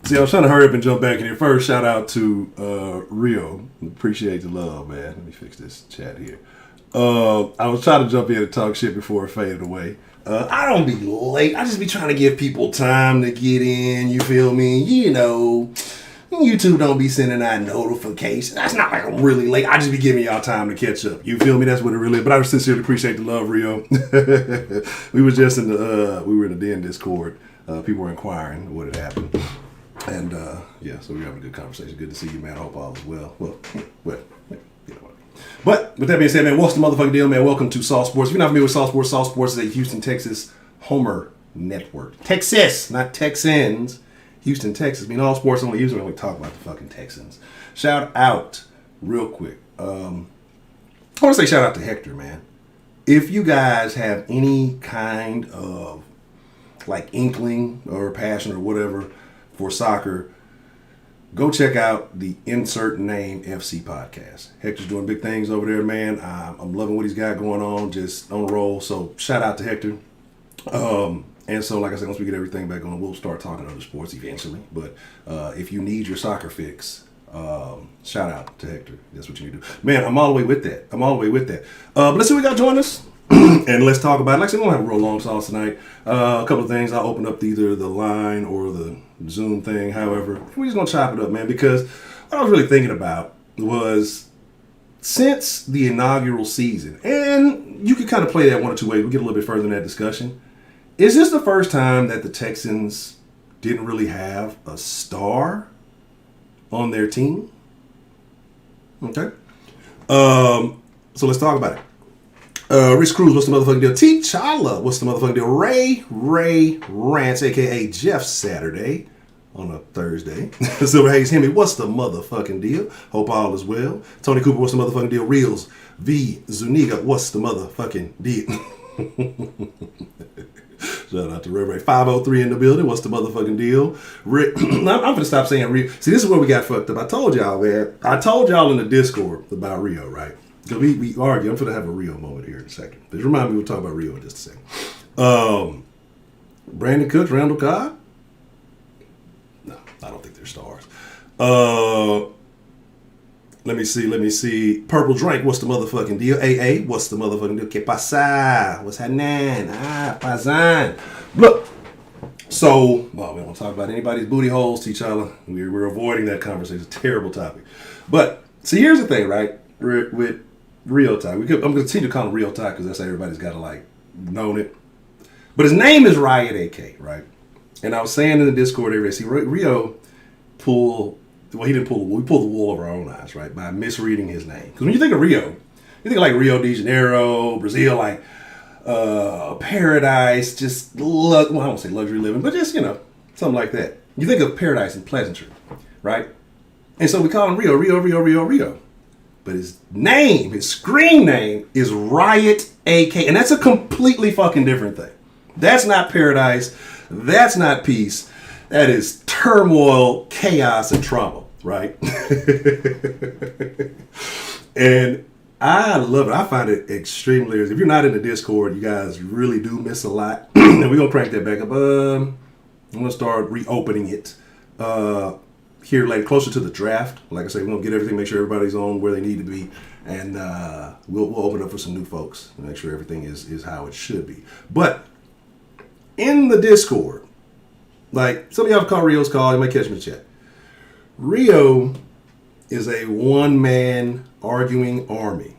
See, I was trying to hurry up and jump back in here. First, shout out to Rio. Appreciate the love, man. Let me fix this chat here. I was trying to jump in and talk shit before it faded away. I don't be late. I just be trying to give people time to get in. You feel me? You know, YouTube don't be sending out notifications. That's not like I'm really late. I just be giving y'all time to catch up. You feel me? That's what it really is. But I sincerely appreciate the love, Rio. We were just in the Den Discord. People were inquiring what had happened. And yeah, so we were having a good conversation. Good to see you, man. I hope all is well. Well, you know what. But with that being said, man, what's the motherfucking deal, man? Welcome to Sauce Sports. If you're not familiar with Sauce Sports is a Houston, Texas Homer network. Texas, not Texans. Houston, Texas. I mean, all sports only Houston. We only talk about the fucking Texans. Shout out, real quick. I want to say shout out to Hector, man. If you guys have any kind of like inkling or passion or whatever for soccer, go check out the Insert Name FC podcast. Hector's doing big things over there, man. I'm loving what he's got going on, just on a roll. So shout out to Hector. And so, like I said, once we get everything back on, we'll start talking other sports eventually. But if you need your soccer fix, shout out to Hector. That's what you need to do. Man, I'm all the way with that. But let's see what we got join us. And let's talk about it. Like I said, we don't have a real long sauce tonight. A couple of things. I'll open up either the line or the Zoom thing. However, we're just going to chop it up, man, because what I was really thinking about was since the inaugural season, and you could kind of play that one or two ways. We'll get a little bit further in that discussion. Is this the first time that the Texans didn't really have a star on their team? Okay. So let's talk about it. Rich Cruz, what's the motherfucking deal? T'Challa, what's the motherfucking deal? Ray Rants, a.k.a. Jeff Saturday on a Thursday. Silver Hayes Hemi, what's the motherfucking deal? Hope all is well. Tony Cooper, what's the motherfucking deal? Reels V. Zuniga, what's the motherfucking deal? Shout out to Ray 503 in the building. What's the motherfucking deal? Rick, I'm going to stop saying Rio. See, this is where we got fucked up. I told y'all, man. I told y'all in the Discord about Rio, right? Because we argue. I'm going to have a Rio moment here in a second. Just remind me we'll talk about Rio in just a second. Brandon Cooks, Randall Cobb? No, I don't think they're stars. Let me see. Purple Drink, what's the motherfucking deal? AA, what's the motherfucking deal? Que pasa? What's happening? Pazan. Look. So, well, we don't talk about anybody's booty holes, T'Challa. We're avoiding that conversation. It's a terrible topic. But, see, here's the thing, right? With Rio Ty. I'm going to continue to call him Rio Ty because that's how everybody's got to, like, known it. But his name is Riot AK, right? And I was saying in the Discord every day, see, Rio pulled... Well, he didn't pull the wool. We pulled the wool over our own eyes, right? By misreading his name. Because when you think of Rio, you think of like Rio de Janeiro, Brazil, like paradise, just, well, I won't say luxury living, but just, something like that. You think of paradise and pleasantry, right? And so we call him Rio. But his name, his screen name is Riot AK. And that's a completely fucking different thing. That's not paradise. That's not peace. That is turmoil, chaos, and trauma, right? And I love it. I find it extremely hilarious. If you're not in the Discord, you guys really do miss a lot. And we're going to crank that back up. I'm going to start reopening it here later, closer to the draft. Like I say, we're going to get everything, make sure everybody's on where they need to be. And we'll open up for some new folks and make sure everything is how it should be. But in the Discord, like, some of y'all have called Rio's call. You might catch me in the chat. Rio is a one-man arguing army.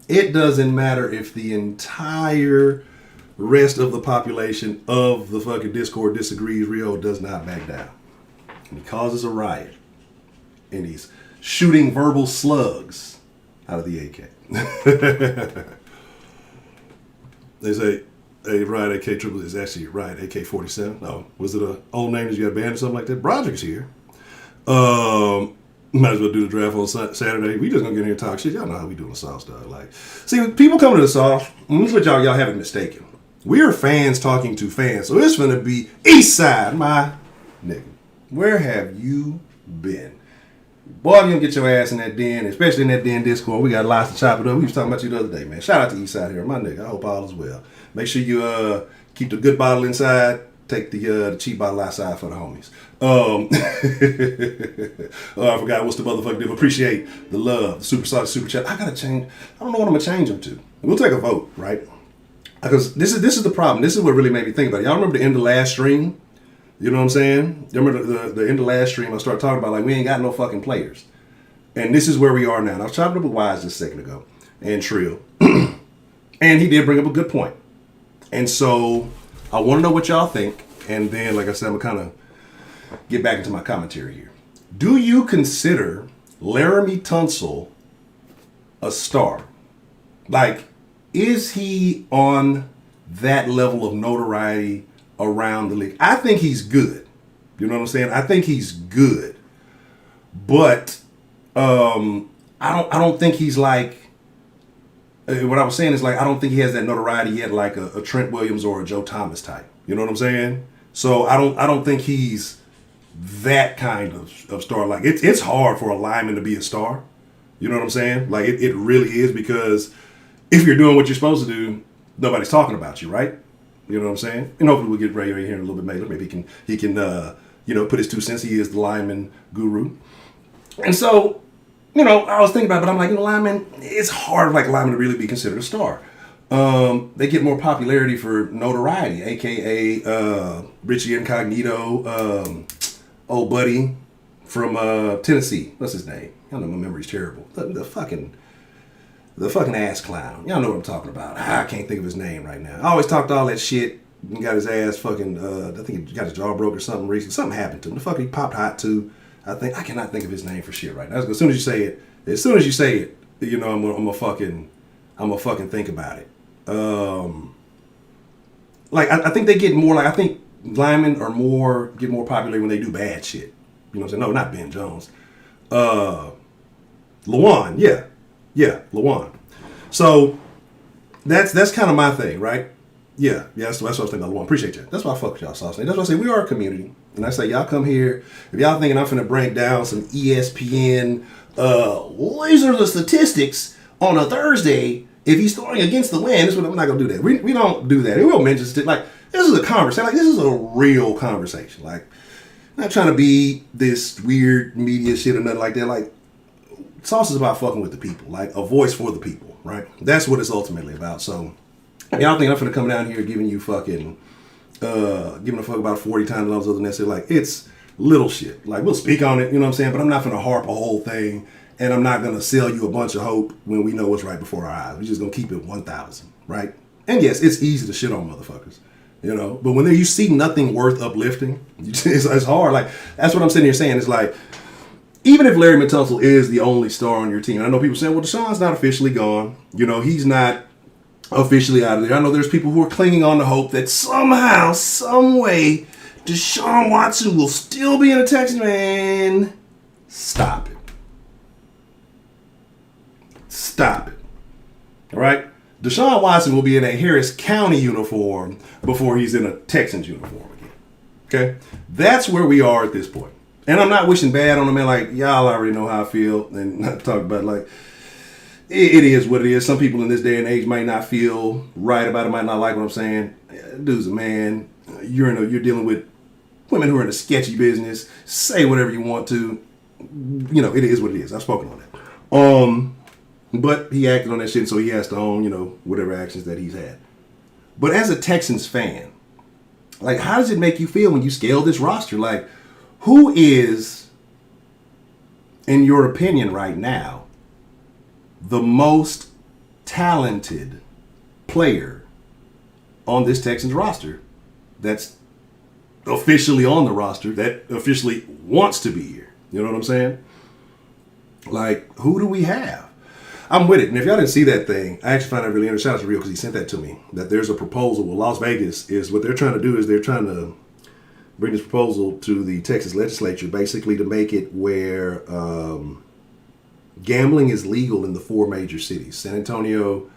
It doesn't matter if the entire rest of the population of the fucking Discord disagrees. Rio does not back down. And he causes a riot. And he's shooting verbal slugs out of the AK. They say... A Riot AK triple is actually Riot AK 47. Oh, was it an old name that you got banned or something like that? Broderick's here. Might as well do the draft on Saturday. We just gonna get in here and talk shit. Y'all know how we do the sauce, dog. Like, see, people coming to the sauce. This is what y'all haven't mistaken. We are fans talking to fans, so it's gonna be East Side, my nigga. Where have you been? Boy, you gonna get your ass in that den, especially in that den Discord. We got lots to chop it up. We was talking about you the other day, man. Shout out to East Side here, my nigga. I hope all is well. Make sure you keep the good bottle inside. take the cheap bottle outside for the homies. I forgot what's the motherfucking deal. Appreciate the love, the super sauce, super chat. I gotta change. I don't know what I'm gonna change them to. We'll take a vote, right? Because this is the problem. This is what really made me think about it. Y'all remember the end of last stream? You know what I'm saying? You remember the end of last stream? I started talking about like we ain't got no fucking players, and this is where we are now. And I was chopping up with Wise just a second ago, and Trill, and he did bring up a good point. And so I want to know what y'all think, and then, like I said, I'm gonna kind of get back into my commentary here. Do you consider Laramie Tunsil a star? Like, is he on that level of notoriety around the league? I think he's good. You know what I'm saying? I think he's good, but I don't think he's like. What I was saying is like I don't think he has that notoriety yet, like a Trent Williams or a Joe Thomas type. You know what I'm saying? So I don't think he's that kind of star. Like it's hard for a lineman to be a star. You know what I'm saying? Like it really is, because if you're doing what you're supposed to do, nobody's talking about you, right? You know what I'm saying? And hopefully we'll get Ray here in a little bit later. Maybe he can put his 2 cents. He is the lineman guru. And so, I was thinking about it, but I'm like, lineman, it's hard like lineman to really be considered a star. They get more popularity for notoriety, aka Richie Incognito, old buddy from Tennessee. What's his name? Y'all know my memory's terrible. The fucking ass clown. Y'all know what I'm talking about. I can't think of his name right now. I always talked all that shit. He got his ass fucking, I think he got his jaw broke or something recently. Something happened to him. The fuck he popped hot too. I cannot think of his name for shit right now. As soon as you say it, I'm gonna fucking think about it. I think they get more, like, I think linemen get more popular when they do bad shit. You know what I'm saying? No, not Ben Jones. Lawan, yeah, Lawan. So that's kind of my thing, right? Yeah, that's what I was thinking about Lawan. Appreciate you. That's why I fuck with y'all, Sauceline. That's why I say we are a community. And I say, y'all come here. If y'all thinking I'm finna break down some ESPN, these are the statistics on a Thursday, if he's throwing against the wind, I'm not gonna do that. We don't do that. We will mention, like, this is a conversation. Like, this is a real conversation. Like, not trying to be this weird media shit or nothing like that. Like, Sauce is about fucking with the people. Like, a voice for the people, right? That's what it's ultimately about. So, y'all think I'm finna come down here giving you fucking, giving a fuck about 40 times levels other than that shit. Like, it's little shit. Like, we'll speak on it, you know what I'm saying? But I'm not finna harp a whole thing, and I'm not gonna sell you a bunch of hope when we know what's right before our eyes. We're just gonna keep it 1,000, right? And yes, it's easy to shit on motherfuckers, but when you see nothing worth uplifting, it's hard. Like, that's what I'm sitting here saying. It's like, even if Larry Tunsil is the only star on your team, and I know people saying, well, Deshaun's not officially gone. He's not officially out of there. I know there's people who are clinging on to hope that somehow, some way, Deshaun Watson will still be in the Texans. Man, stop it. Stop it. All right? Deshaun Watson will be in a Harris County uniform before he's in a Texans uniform again. Okay? That's where we are at this point. And I'm not wishing bad on him, man. Like, y'all already know how I feel. And not talk about, like, it is what it is. Some people in this day and age might not feel right about it, might not like what I'm saying. Dude's a man. You're dealing with women who are in a sketchy business. Say whatever you want to. It is what it is. I've spoken on that. But he acted on that shit, so he has to own, whatever actions that he's had. But as a Texans fan, like, how does it make you feel when you scale this roster? Like, who is, in your opinion right now, the most talented player on this Texans roster that's officially on the roster, that officially wants to be here? You know what I'm saying? Like, who do we have? I'm with it. And if y'all didn't see that thing, I actually found that really interesting. Shout out to Rio because he sent that to me. That there's a proposal. Well, Las Vegas is, what they're trying to do is they're trying to bring this proposal to the Texas legislature, basically to make it where gambling is legal in the 4 major cities. San Antonio,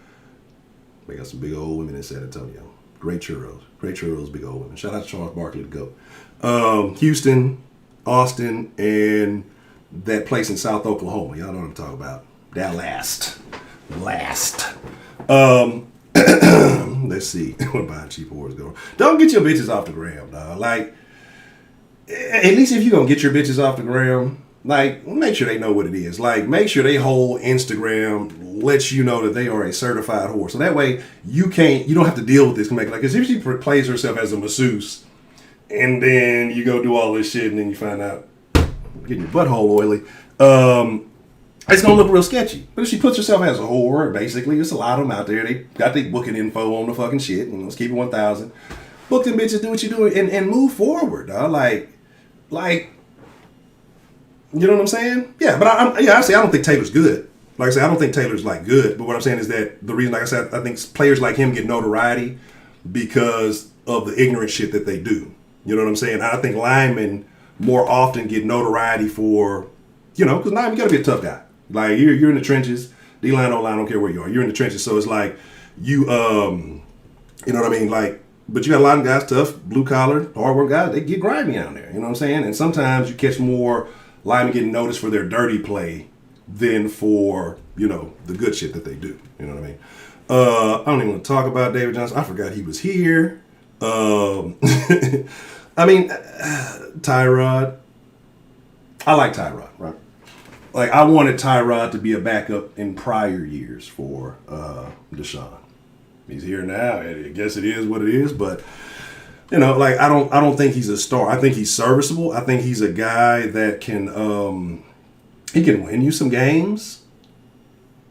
they got some big old women in San Antonio. Great churros, big old women. Shout out to Charles Barkley to go. Houston, Austin, and that place in South Oklahoma. Y'all know what I'm talking about. That last. Let's see. What buying cheap whores go? Don't get your bitches off the gram, dog. Like, at least if you're going to get your bitches off the gram, like, make sure they know what it is. Like, make sure they whole Instagram lets you know that they are a certified whore. So that way, you don't have to deal with this. Like, because if she plays herself as a masseuse, and then you go do all this shit, and then you find out getting your butthole oily, it's going to look real sketchy. But if she puts herself as a whore, basically, there's a lot of them out there. They got their booking info on the fucking shit. And let's keep it 1,000. Book them bitches, do what you do, and move forward, dog. Like, you know what I'm saying? Yeah, but I say I don't think Taylor's good. Like I said, I don't think Taylor's like good. But what I'm saying is that the reason, like I said, I think players like him get notoriety because of the ignorant shit that they do. You know what I'm saying? I think linemen more often get notoriety for, because linemen, you got to be a tough guy. Like you're in the trenches. D-line, O-line, I don't care where you are. You're in the trenches, so it's like you know what I mean? Like, but you got a lot of guys, tough, blue collar, hard work guys. They get grimy out there. You know what I'm saying? And sometimes you catch more linemen getting noticed for their dirty play than for, the good shit that they do. You know what I mean? I don't even want to talk about David Johnson. I forgot he was here. I mean, Tyrod. I like Tyrod, right? Like, I wanted Tyrod to be a backup in prior years for Deshaun. He's here now. I guess it is what it is, but like I don't think he's a star. I think he's serviceable. I think he's a guy that can he can win you some games.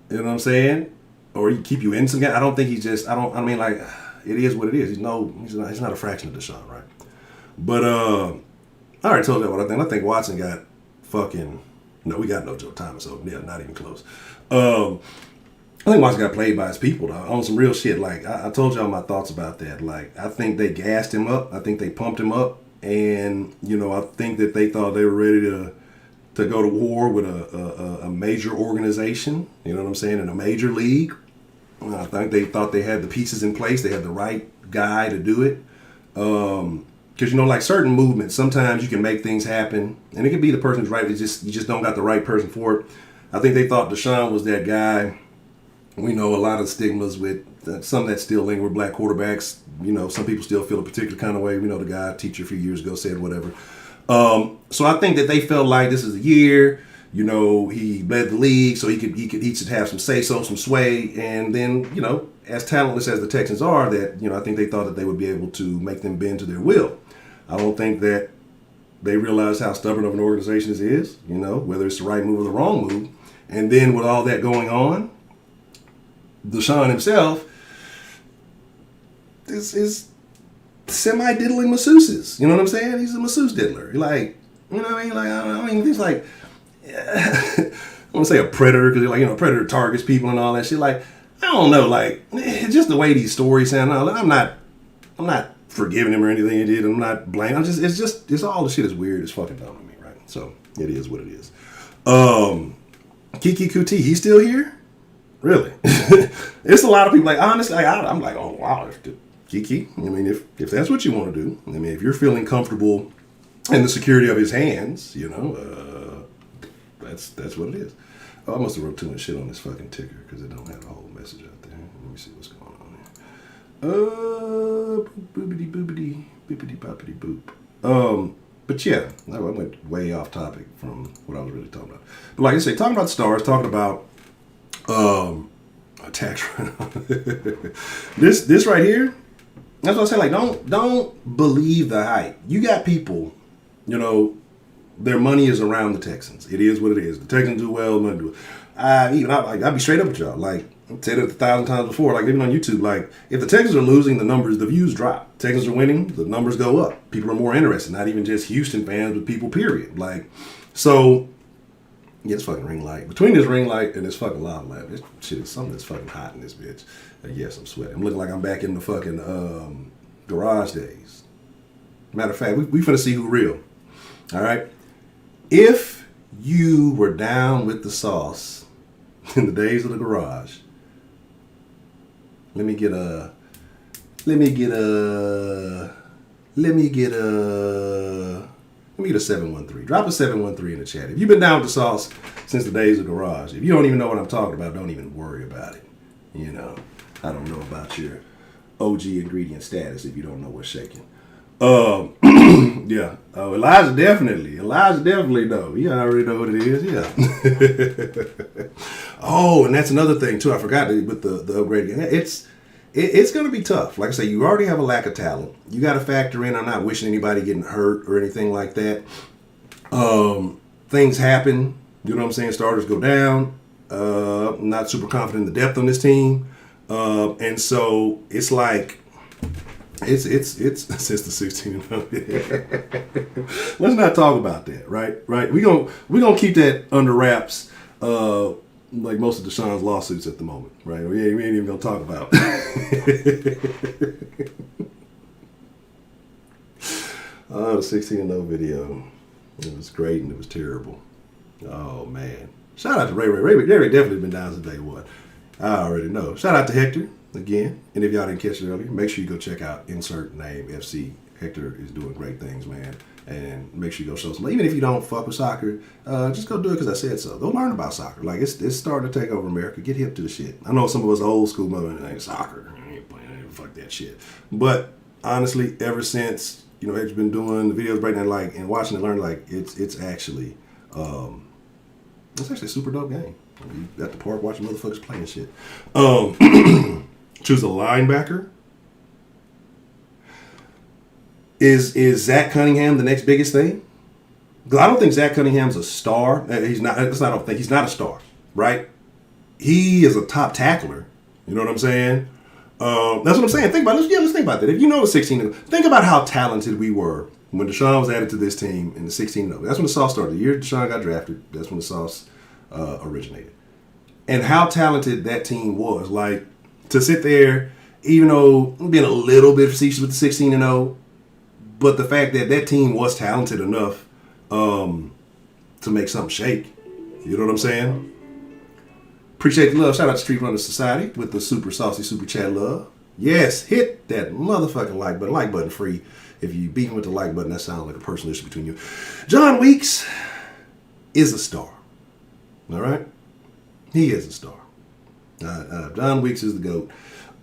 You know what I'm saying? Or he can keep you in some games. I don't think he's just I mean like it is what it is. He's not a fraction of Deshaun, right? But I already told you what I think. I think Watson got fucking we got no Joe Thomas, so yeah, not even close. I think Watson got played by his people, though, on some real shit. Like, I told y'all my thoughts about that. Like, I think they gassed him up. I think they pumped him up. And, I think that they thought they were ready to go to war with a major organization, you know what I'm saying, in a major league. I think they thought they had the pieces in place. They had the right guy to do it. Because, like certain movements, sometimes you can make things happen. And it could be the person who's right. You just don't got the right person for it. I think they thought Deshaun was that guy. We know a lot of stigmas with some that still linger with black quarterbacks. Some people still feel a particular kind of way. We know the guy, teacher a few years ago, said whatever. So I think that they felt like this is a year. He led the league, so he should have some say-so, some sway. And then, as talentless as the Texans are, that I think they thought that they would be able to make them bend to their will. I don't think that they realize how stubborn of an organization this is. Whether it's the right move or the wrong move. And then with all that going on, Deshaun himself is semi-diddling masseuses. You know what I'm saying? He's a masseuse diddler. Like, you know what I mean? Like, I mean, he's like, I want to say a predator because a predator targets people and all that shit. Like, I don't know, like, just the way these stories sound. I'm not forgiving him or anything he did. I'm not blaming. It's all the shit is weird. It's fucking dumb to me, right? So it is what it is. Kiki Kuti, he's still here? Really? It's a lot of people, like, honestly, I'm like, oh, wow, Kiki. I mean, if that's what you want to do, I mean, if you're feeling comfortable in the security of his hands, that's what it is. Oh, I must have wrote too much shit on this fucking ticker because it don't have a whole message out there. Let me see what's going on here. Boopity boopity, boopity boppity boop. But yeah, I went way off topic from what I was really talking about. But like I say, talking about the stars, talking about tax write-off. This right here, that's what I say. Like, don't believe the hype. You got people, their money is around the Texans. It is what it is. The Texans do well, money do well. I'll be straight up with y'all. Like, I've said it 1,000 times before. Like, even on YouTube, like, if the Texans are losing, the numbers, the views drop. Texans are winning, the numbers go up. People are more interested. Not even just Houston fans, but people, period. Like, so. Yeah, this fucking ring light. Between this ring light and this fucking lava lamp, this shit is something that's fucking hot in this bitch. Yes, I'm sweating. I'm looking like I'm back in the fucking garage days. Matter of fact, we finna see who real. All right? If you were down with the sauce in the days of the garage, let me get a 713. Drop a 713 in the chat. If you've been down with the sauce since the days of garage, if you don't even know what I'm talking about, don't even worry about it. I don't know about your OG ingredient status if you don't know what's shaking. Yeah. Oh, Elijah definitely know. He already know what it is. Yeah. Oh, and that's another thing too. I forgot with the upgrade. It's going to be tough. Like I say, you already have a lack of talent. You got to factor in. I'm not wishing anybody getting hurt or anything like that. Things happen. You know what I'm saying? Starters go down. I'm not super confident in the depth on this team. And so it's like it's since the 16 and up. Let's not talk about that, right? We're gonna keep that under wraps. Like most of Deshaun's lawsuits at the moment, right? We ain't even gonna talk about. The 16 and 0 video. It was great and it was terrible. Oh man! Shout out to Ray. Ray definitely been down since day one. I already know. Shout out to Hector again. And if y'all didn't catch it earlier, make sure you go check out Insert Name FC. Hector is doing great things, man. And make sure you go show some. Even if you don't fuck with soccer, just go do it because I said so. Go learn about soccer. Like it's starting to take over America. Get hip to the shit. I know some of us old school mother ain't soccer. I ain't playing. Fuck that shit. But honestly, ever since Hector's been doing the videos, breaking that and watching and learning, it's actually a super dope game. You at the park watching motherfuckers playing shit. Choose a linebacker. Is Zach Cunningham the next biggest thing? Because I don't think Zach Cunningham's a star. He's not. I don't think he's not a star, right? He is a top tackler. You know what I'm saying? That's what I'm saying. Think about it. Let's think about that. If you know the 16, think about how talented we were when Deshaun was added to this team in the 16. That's when the sauce started. The year Deshaun got drafted, that's when the sauce originated. And how talented that team was. Like, to sit there, even though being a little bit facetious with the 16 and 0, but the fact that team was talented enough to make something shake. You know what I'm saying? Appreciate the love. Shout out to Street Runner Society with the super saucy super chat love. Yes, hit that motherfucking like button. Like button free. If you beefing with the like button, that sounds like a personal issue between you. John Weeks is a star. All right? He is a star. John Weeks is the GOAT.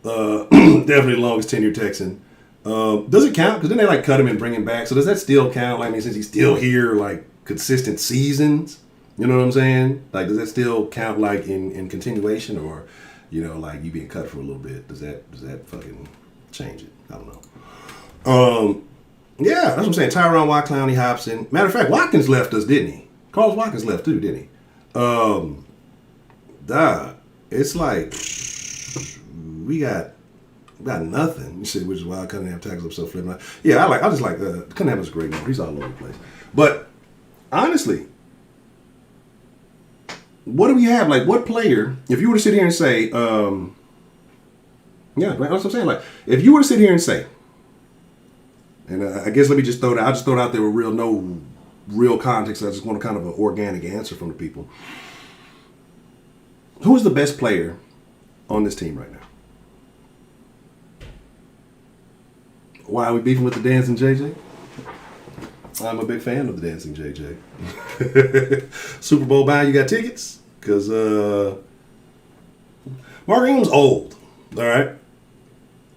Definitely the longest tenured Texan. Does it count? Because then they cut him and bring him back. So does that still count? Like, I mean, since he's still here, consistent seasons, you know what I'm saying? Does that still count in continuation, or you being cut for a little bit? Does that fucking change it? I don't know. Yeah, that's what I'm saying. Tyron Watt, Clowney, Hobson. Matter of fact, Watkins left us, didn't he? Carlos Watkins left too, didn't he? It's like we got nothing. You see, which is why Cunningham tackles up so flipping. Yeah, I just like Cunningham is a great number. He's all over the place. But honestly, what do we have? What player? If you were to sit here and say, that's what I'm saying. If you were to sit here and say, and I guess let me just throw it out. I just throw it out there with no real context. I just want kind of an organic answer from the people. Who is the best player on this team right now? Why are we beefing with the Dancing JJ? I'm a big fan of the Dancing JJ. Super Bowl bound, you got tickets? Because Mark Ingram's old, all right?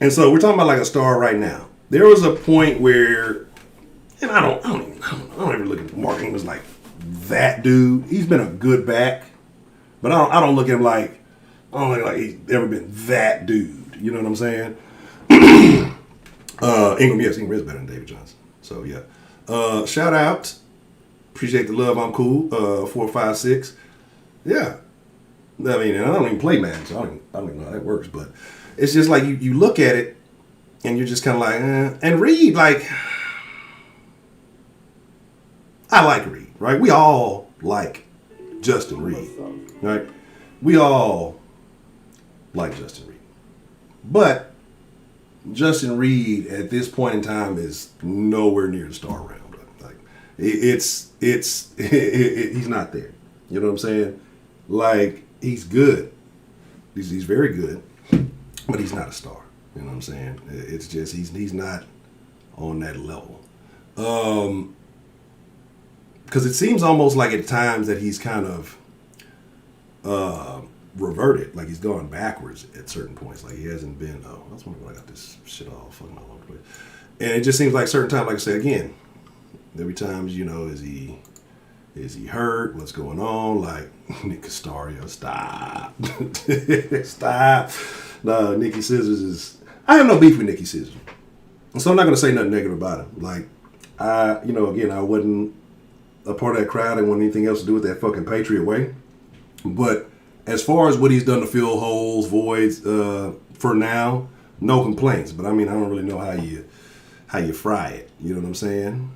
And so we're talking about a star right now. There was a point where, and I don't ever look at Mark Ingram as that dude. He's been a good back, but I don't look at him I don't think he's ever been that dude. You know what I'm saying? Ingram is better than David Johnson. So yeah. Shout out. Appreciate the love. I'm cool. 456. Yeah. I mean, I don't even play Madden, so I don't even know how that works. But it's just you look at it and you're just kind of And Reed, I like Reed, right? We all like Justin Reed, right? We all like Justin Reed. But Justin Reed at this point in time is nowhere near the star round. He's not there. You know what I'm saying? He's good. He's very good, but he's not a star. You know what I'm saying? It's just he's not on that level. Because it seems almost like at times that he's kind of reverted. Like he's gone backwards at certain points. Like he hasn't been. Oh, I was wondering when I got this shit all fucking all over the place. And it just seems like certain times, like I say again, every time is he hurt? What's going on? Like Nick Castario, stop, stop. No, Nikki Scissors is. I have no beef with Nikki Scissors, so I'm not gonna say nothing negative about him. Like again, I wasn't a part of that crowd. I didn't want anything else to do with that fucking Patriot way. But as far as what he's done to fill holes, voids, for now, no complaints. But I mean, I don't really know how you fry it. You know what I'm saying?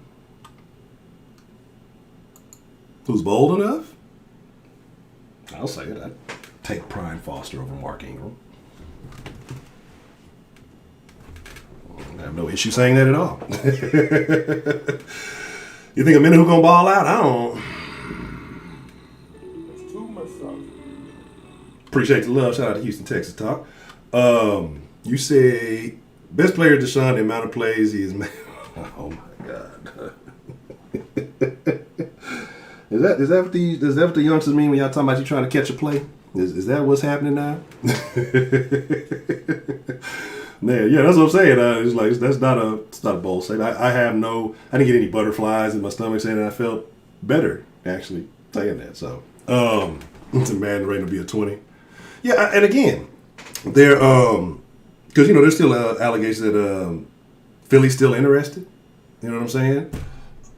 Who's bold enough? I'll say it. I'd take Brian Foster over Mark Ingram. I have no issue saying that at all. You think a minute who gonna ball out? I don't. Appreciate the love. Shout out to Houston Texas Talk. You say best player Deshaun, the amount of plays he has made. Oh my God. Is that what the youngsters mean when y'all talking about you trying to catch a play? Is that what's happening now? Man, yeah, that's what I'm saying. It's like it's not a bold statement. I didn't get any butterflies in my stomach saying that. I felt better actually saying that. So it's a man rating to be a 20. Yeah, and again, they're because there's still allegations that Philly's still interested. You know what I'm saying?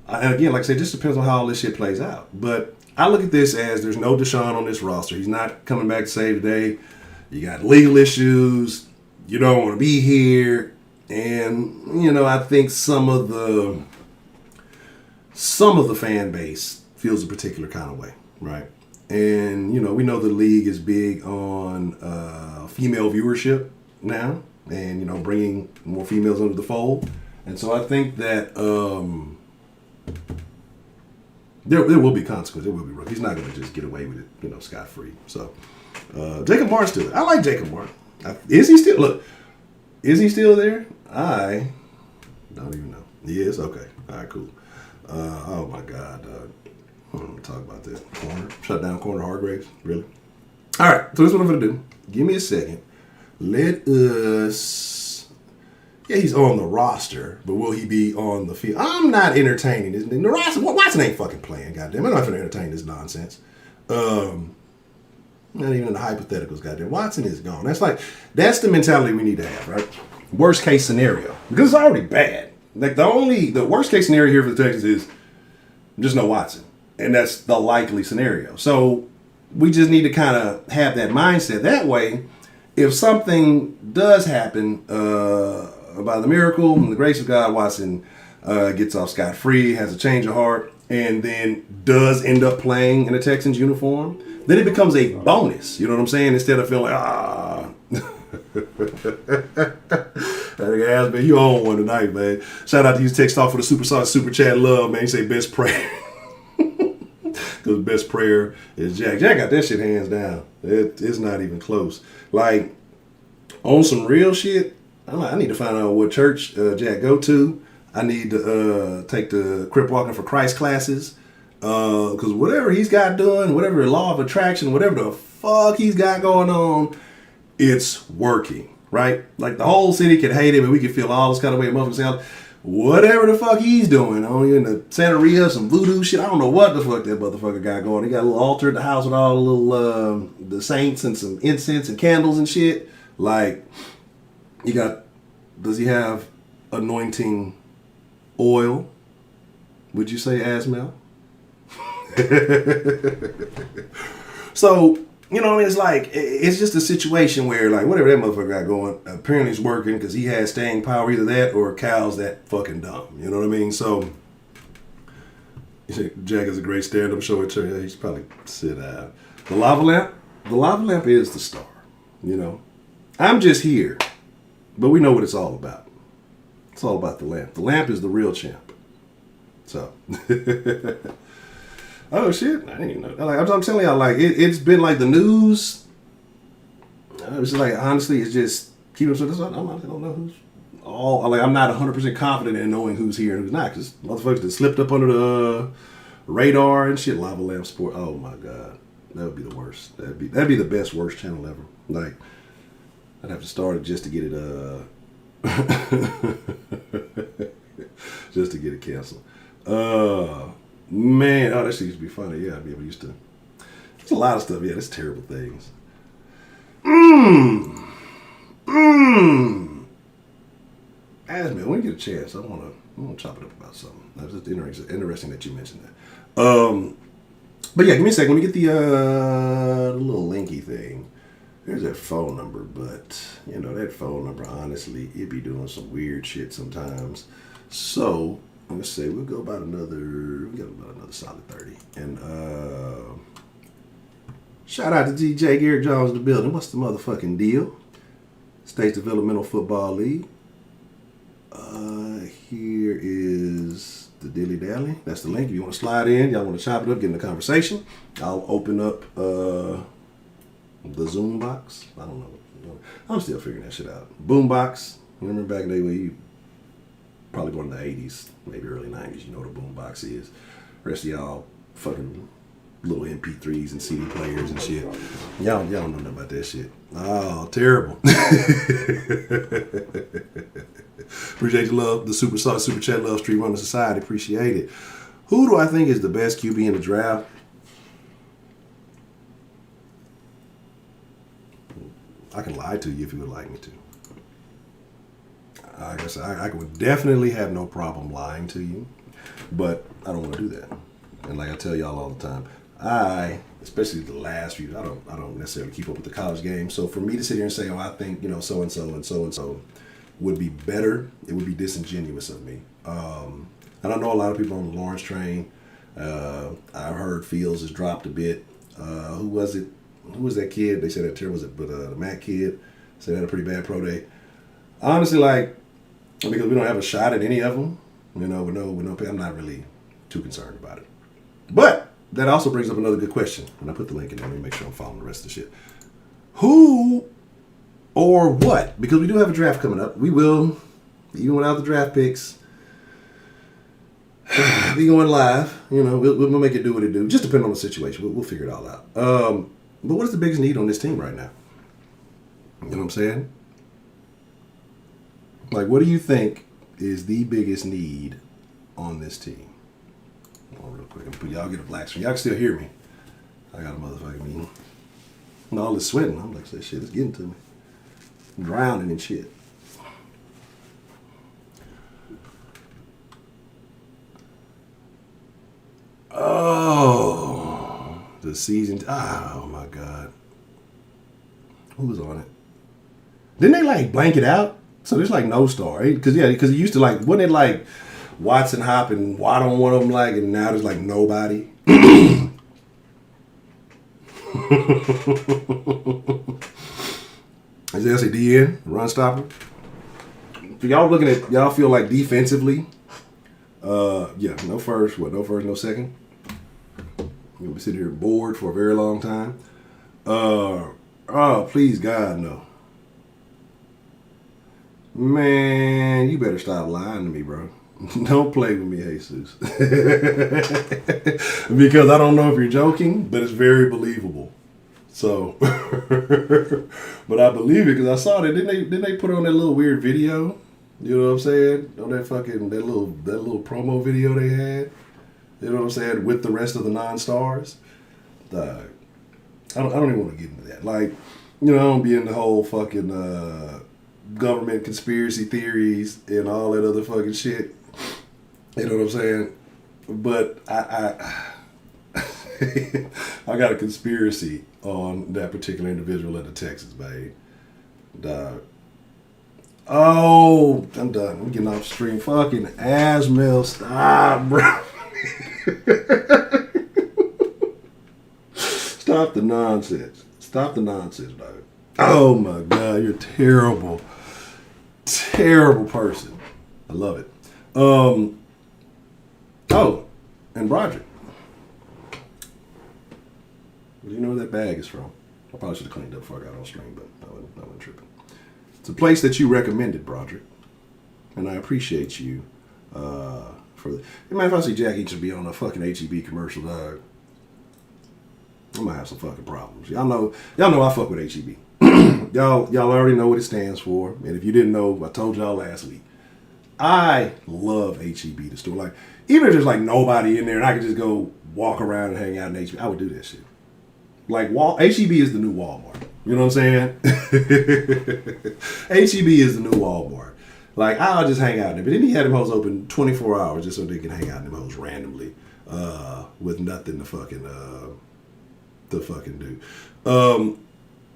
And again, like I said, it just depends on how all this shit plays out. But I look at this as there's no Deshaun on this roster. He's not coming back to save today. You got legal issues. You don't want to be here. And, I think some of the fan base feels a particular kind of way, right? And, we know the league is big on female viewership now and, bringing more females under the fold. And so I think that there will be consequences. There will be. He's not going to just get away with it, scot-free. So Jacob Martin's still there. I like Jacob Martin. Is he still there? I don't even know. He is? Okay. All right, cool. Oh, my God. I'm going to talk about this. Shut down Corner Hargraves? Really? All right. So this is what I'm going to do. Give me a second. Let us... Yeah, he's on the roster, but will he be on the field? I'm not entertaining this. The roster, Watson ain't fucking playing, goddamn. I'm not going to entertain this nonsense. Not even in the hypotheticals, goddamn. Watson is gone. That's the mentality we need to have, right? Worst case scenario. Because it's already bad. Like the worst case scenario here for the Texans is just no Watson. And that's the likely scenario. So we just need to kind of have that mindset. That way, if something does happen by the miracle and the grace of God, Watson gets off scot-free, has a change of heart, and then does end up playing in a Texans uniform, then it becomes a bonus. You know what I'm saying? Instead of feeling like, you on one tonight, man. Shout out to you, Text Talk, for the super chat love, man. You say best prayer. Because best prayer is Jack. Jack got that shit hands down. It's not even close. Like, on some real shit, I need to find out what church Jack go to. I need to take the Crip Walking for Christ classes. Because whatever he's got doing, whatever law of attraction, whatever the fuck he's got going on, it's working, right? Like the whole city could hate him and we could feel all this kind of way motherfuckers sound. Whatever the fuck he's doing, in the Santeria, some voodoo shit. I don't know what the fuck that motherfucker got going. He got a little altar at the house with all the little the saints and some incense and candles and shit. Like, does he have anointing oil? Would you say Asmel? So, it's like, it's just a situation where, like, whatever that motherfucker got going, apparently it's working because he has staying power, either that or Cal's that fucking dumb. You know what I mean? So, Jack is a great stand-up show at church. He should probably sit down. The lava lamp is the star, I'm just here, but we know what it's all about. It's all about the lamp. The lamp is the real champ. So... Oh shit! I didn't even know. I'm telling y'all, like it's been like the news. It's just like, honestly, it's just keep it. I don't know who's all. Like, I'm not 100% confident in knowing who's here and who's not, because motherfuckers that slipped up under the radar and shit. Lava Lamp Sport. Oh my god. That would be the worst. That'd be the best worst channel ever. Like, I'd have to start it just to get it just to get it canceled. Man, oh, that shit used to be funny. Yeah, I'd be able used to. There's a lot of stuff. Yeah, there's terrible things. Asman, when you get a chance, I wanna chop it up about something. That's just interesting that you mentioned that. But yeah, give me a second. When you get the little linky thing, there's that phone number, but you know that phone number, honestly, it be doing some weird shit sometimes. So let's say we got about another solid 30. And shout out to DJ Garrett Jones in the building. What's the motherfucking deal? States Developmental Football League. Here is the dilly dally. That's the link. If you want to slide in, y'all want to chop it up, get in the conversation. I'll open up the Zoom box. I don't know. I'm still figuring that shit out. Boombox. Remember back in the day where you probably born in the 80s, maybe early 90s, you know what a boombox is. Rest of y'all fucking little MP3s and CD players and shit. Y'all don't know nothing about that shit. Oh, terrible. Appreciate the love, the super chat love, Street Runner Society. Appreciate it. Who do I think is the best QB in the draft? I can lie to you if you would like me to. I guess I would definitely have no problem lying to you, but I don't want to do that. And like I tell y'all all the time, especially the last few, I don't necessarily keep up with the college game. So for me to sit here and say, oh, I think, so and so and so and so would be better, it would be disingenuous of me. And I know a lot of people on the Lawrence train. I've heard Fields has dropped a bit. Who was it? Who was that kid? They said that terrible, but the Matt kid said had a pretty bad pro day. Honestly, because we don't have a shot at any of them, with no pay, I'm not really too concerned about it. But that also brings up another good question. And I put the link in there. Let me make sure I'm following the rest of the shit. Who or what? Because we do have a draft coming up. We will, even without the draft picks, be going live. We'll make it do what it do. Just depending on the situation. We'll figure it all out. But what is the biggest need on this team right now? You know what I'm saying? Like, what do you think is the biggest need on this team? Hold on real quick. Y'all get a black screen. Y'all can still hear me. I got a motherfucking meeting. And all this sweating. I'm like, that shit is getting to me. I'm drowning in shit. Oh, the season. Oh, my God. Who was on it? Didn't they, blank it out? So there's, no star. Because it used to, wasn't it, Watson, Hop, and Watt on one of them, and now there's, nobody? Is there a DN, run stopper? For y'all feel like defensively, no first, no second? You'll be sitting here bored for a very long time. Oh, please, God, no. Man, you better stop lying to me, bro. Don't play with me, Jesus. Because I don't know if you're joking, but it's very believable. So, but I believe it because I saw that. Didn't they put on that little weird video? You know what I'm saying? On that little promo video they had. You know what I'm saying? With the rest of the non-stars. I don't even want to get into that. I don't be in the whole fucking government conspiracy theories and all that other fucking shit. You know what I'm saying? But I got a conspiracy on that particular individual at the Texans, babe. Dog. Oh, I'm done. I'm getting off stream. Fucking Asmel, stop, bro. Stop the nonsense. Stop the nonsense, dog. Oh my God, you're terrible. Terrible person. I love it. And Broderick. Do you know where that bag is from? I probably should have cleaned up before I got on stream, but I wasn't tripping. It's a place that you recommended, Broderick. And I appreciate you for the... Man, if I see Jackie should be on a fucking HEB commercial, dog. I'm gonna have some fucking problems. Y'all know I fuck with HEB. y'all already know what it stands for. And if you didn't know, I told y'all last week. I love HEB, the store. Like, even if there's like nobody in there and I could just go walk around and hang out in HEB, I would do that shit. Like, HEB is the new Walmart. You know what I'm saying? HEB is the new Walmart. Like, I'll just hang out in there. But then he had them hoes open 24 hours just so they can hang out in them hoes randomly with nothing to fucking do. Oh,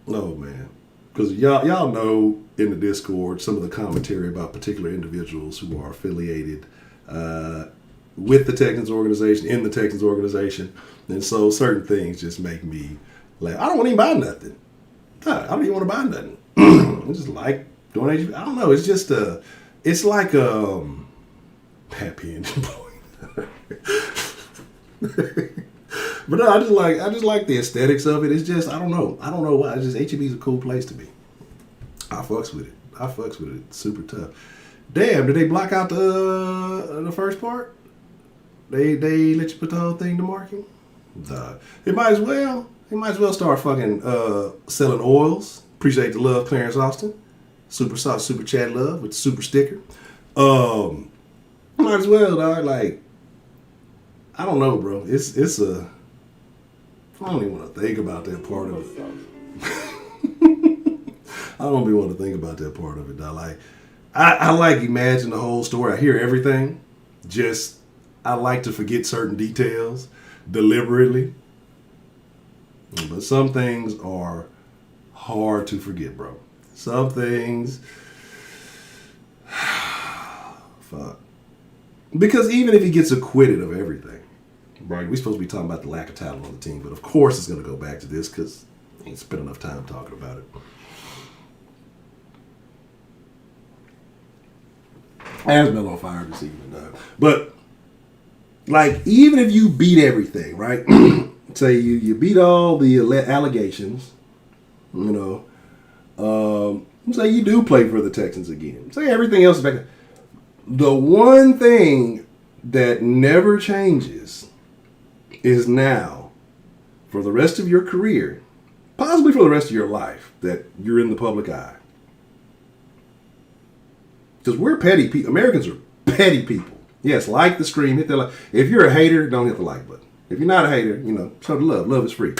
man. Because y'all know in the Discord some of the commentary about particular individuals who are affiliated with the Texans organization, in the Texans organization. And so certain things just make me laugh. I don't want to even buy nothing. I don't even want to buy nothing. I just like doing HEB. I don't know. It's just it's like happy ending point. But no, I just like the aesthetics of it. It's just I don't know why. It's just HEB is a cool place to be. I fucks with it. It's super tough. Damn, did they block out the first part? They let you put the whole thing to marking? They might as well start fucking selling oils. Appreciate the love, Clarence Austin. Super sauce, super chat love with the super sticker. Might as well, dog. Like, I don't know, bro. It's a. I don't even want to think about that part of it. I don't even want to think about that part of it, dog. Like, I like imagine the whole story. I hear everything. Just I like to forget certain details deliberately. But some things are hard to forget, bro. Some things, fuck. Because even if he gets acquitted of everything, right? We're supposed to be talking about the lack of talent on the team, but of course it's going to go back to this because I ain't spent enough time talking about it. I haven't been on fire this evening, dog. But, like, even if you beat everything, right? Say you beat all the allegations, you know, say you do play for the Texans again. Say everything else is back. The one thing that never changes is now, for the rest of your career, possibly for the rest of your life, that you're in the public eye. Because we're petty people. Americans are petty people. Yes, like the stream, hit that like. If you're a hater, don't hit the like button. If you're not a hater, you know, show the love. Love is free.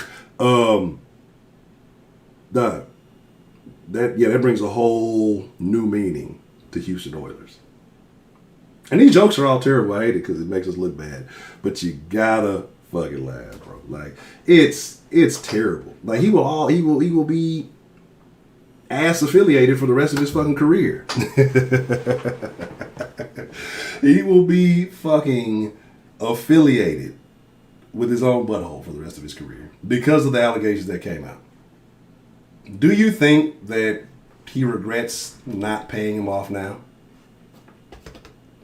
That brings a whole new meaning to Houston Oilers. And these jokes are all terrible. I hate it because it makes us look bad. But you gotta fucking laugh, bro. Like, it's terrible. Like, he will be ass affiliated for the rest of his fucking career. He will be fucking affiliated with his own butthole for the rest of his career because of the allegations that came out. Do you think that he regrets not paying him off now?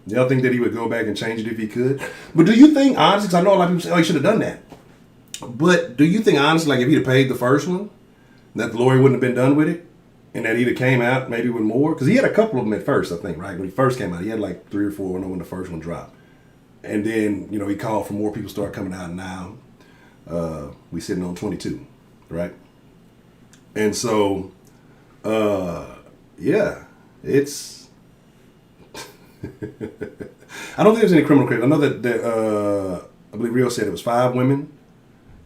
Y'all think that he would go back and change it if he could? But do you think, honestly, because I know a lot of people say, oh, he should have done that. But do you think, honestly, like if he'd have paid the first one, that the lawyer wouldn't have been done with it? And that he'd have came out maybe with more? Because he had a couple of them at first, I think, right? When he first came out, he had like 3 or 4 when the first one dropped. And then, you know, he called for more people to start coming out, and now we sitting on 22, right? And so, yeah, it's... I don't think there's any criminal case. I know that I believe Rio said it was 5 women.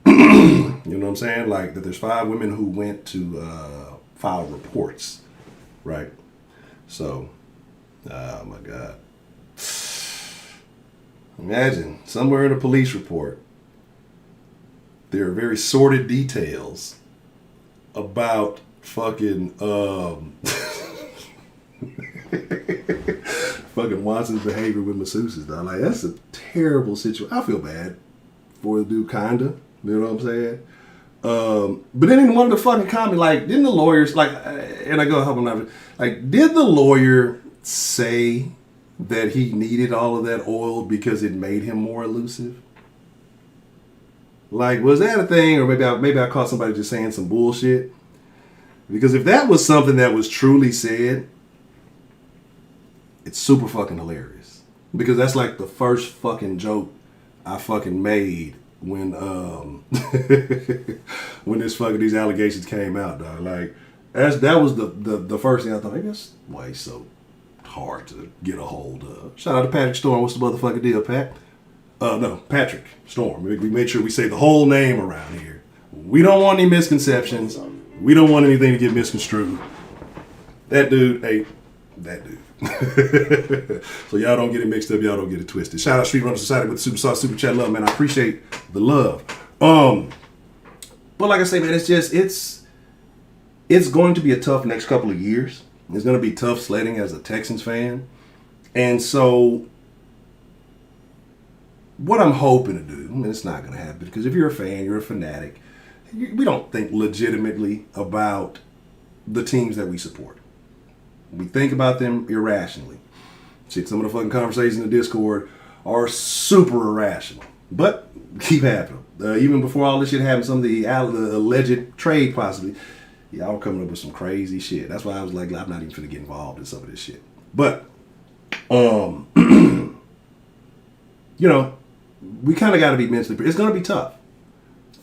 You know what I'm saying? Like, that there's 5 women who went to file reports, right? So, oh my God. Imagine, somewhere in a police report, there are very sordid details about fucking fucking Watson's behavior with masseuses, though. Like, that's a terrible situation. I feel bad for the dude, kinda. You know what I'm saying? But then in one of the fucking comments, like, didn't the lawyers, like, and I go help him out, like, did the lawyer say that he needed all of that oil because it made him more elusive? Like, was that a thing? Or maybe I caught somebody just saying some bullshit? Because if that was something that was truly said, it's super fucking hilarious. Because that's like the first fucking joke I fucking made when when these allegations came out, dog. Like that was the first thing I thought. Maybe that's why he's so hard to get a hold of. Shout out to Patrick Storm. What's the motherfucking deal, Pat? No, Patrick Storm. We made sure we say the whole name around here. We don't want any misconceptions. We don't want anything to get misconstrued. That dude ain't that dude. So y'all don't get it mixed up. Y'all don't get it twisted. Shout out Street Runner Society with the Super Sauce Super Chat love, man. I appreciate the love. But like I say, man, it's going to be a tough next couple of years. It's going to be tough sledding as a Texans fan. And so what I'm hoping to do, and it's not going to happen, because if you're a fan, you're a fanatic, we don't think legitimately about the teams that we support. We think about them irrationally. Shit, some of the fucking conversations in the Discord are super irrational, but keep happening. Even before all this shit happened, some of the alleged trade possibly, y'all were coming up with some crazy shit. That's why I was like, I'm not even gonna get involved in some of this shit. But, you know, we kind of got to be mentally prepared. It's going to be tough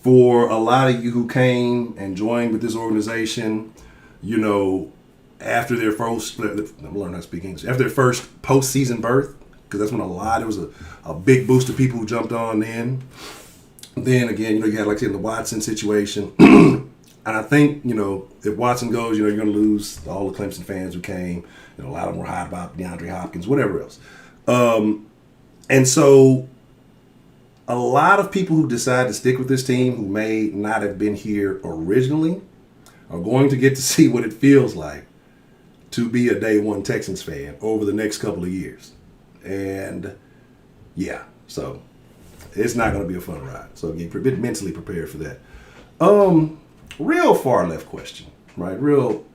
for a lot of you who came and joined with this organization, you know, after their first, I'm learning how to speak English, after their first postseason berth, because that's when there was a big boost of people who jumped on in. Then again, you know, you had, like, say, the Watson situation. And I think, you know, if Watson goes, you know, you're going to lose all the Clemson fans who came. You know, a lot of them were hot about DeAndre Hopkins, whatever else. And so a lot of people who decide to stick with this team who may not have been here originally are going to get to see what it feels like to be a day one Texans fan over the next couple of years. And yeah, so it's not going to be a fun ride. So get mentally prepared for that. Real far left question, right? Real